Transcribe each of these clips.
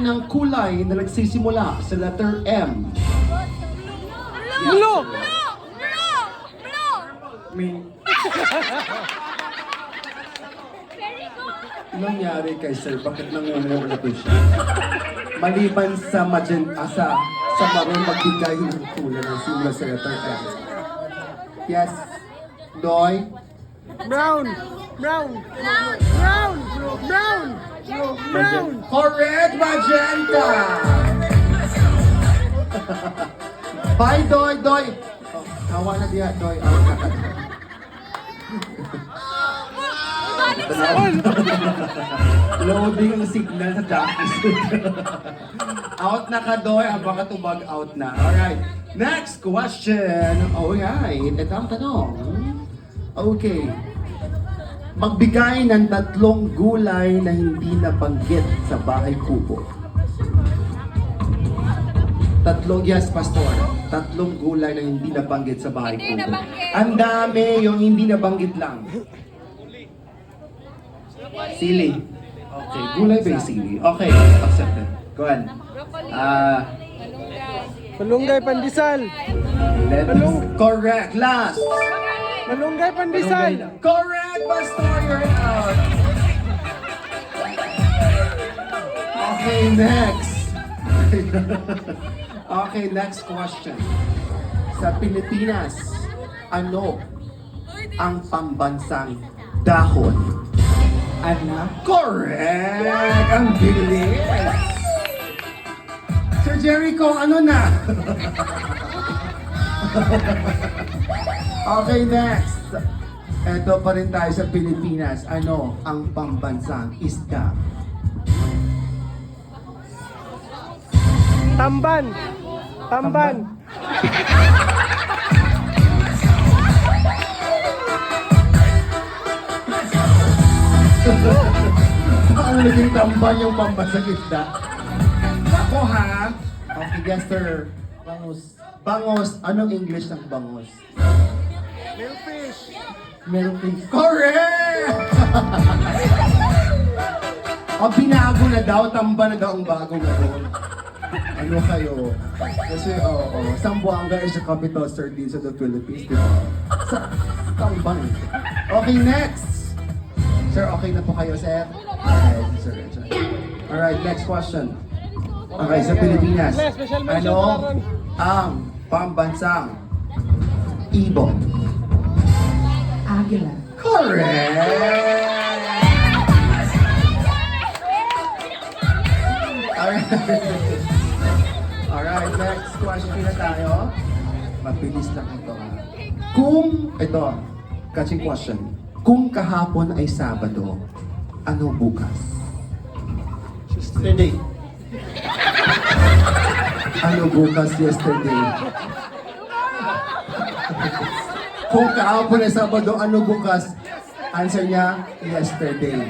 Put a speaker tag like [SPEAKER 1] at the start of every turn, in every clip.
[SPEAKER 1] ng kulay na nagsisimula sa letter M.
[SPEAKER 2] Blue!
[SPEAKER 1] May... Anong nangyari kay sir? Bakit nangungulito siya? Maliban sa sa maroon magbigay ng kulay ng simula sa letter M. Yes. Doy?
[SPEAKER 2] Brown!
[SPEAKER 1] Correct, Magenta! Bye, Doy! Oh, hawa na diya, Doy. Loading ang signal sa Jackie. Out na ka, Doy. Baka tubag out na. Alright. Next question. Alright. Ito ang tanong. Okay. Magbigay ng 3 gulay na hindi nabanggit sa bahay kubo. 3, yes, Pastor. 3 gulay na hindi nabanggit sa bahay kubo. Ang dami yung hindi nabanggit lang. Sili. Okay, gulay ba yung sili? Okay, accepted. Go ahead.
[SPEAKER 2] Malunggay pandesal!
[SPEAKER 1] Correct. Last.
[SPEAKER 2] Malunggay pandesal!
[SPEAKER 1] Correct, Pastor. You're out. Okay, next. Okay, next question. Sa Pilipinas, ano ang pambansang dahon? Correct! Ang bilis! Sir Jericho, ano na? Okay, next. Ito pa rin tayo sa Pilipinas. Ano ang pambansang isda?
[SPEAKER 2] Tamban!
[SPEAKER 1] Ano naging tamban yung pambansang isda? Ako ha? Okay, yes sir. Bangos. Anong English ng bangos?
[SPEAKER 2] Millfish!
[SPEAKER 1] Meron correct! Binago na daw, tamba na daw ang bago na doon. Ano kayo? Kasi, Zamboanga is the capital sir din sa the Philippines, di ba? Sa Tamban. Okay, next! Sir, okay na po kayo, sir? Okay, sir. Alright, next question. Okay, sa Pilipinas, ano ang pambansang ibon?
[SPEAKER 3] Águila.
[SPEAKER 1] Correct! Alright, next question na tayo. Mabilis lang ito ha. Ito, catching question. Kung kahapon ay Sabado, ano bukas?
[SPEAKER 2] Yesterday.
[SPEAKER 1] Ano bukas yesterday? Kung kahapon ay Sabado, ano bukas? Answer niya, yesterday.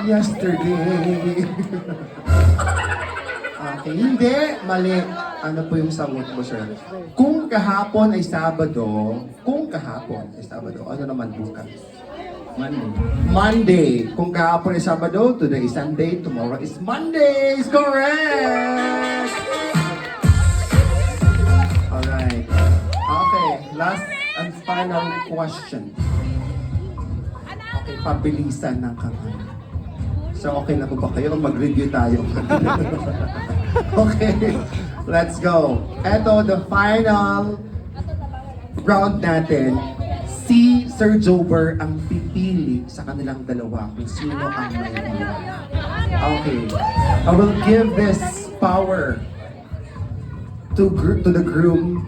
[SPEAKER 1] Yesterday. Okay, hindi. Mali. Ano po yung sagot mo, sir? Kung kahapon ay Sabado, ano naman bukas? Monday. Kung kahapon ay Sabado, today is Sunday, tomorrow is Monday. Is correct! Alright. Okay, last and final question. Okay, pabilisan ng kamay. So, okay na po ba kayo? Mag-review tayo. Okay, let's go. Eto, the final round natin. Si Sir Jober ang pipili sa kanilang dalawa kung sino ang may idea. Okay, I will give this power to the groom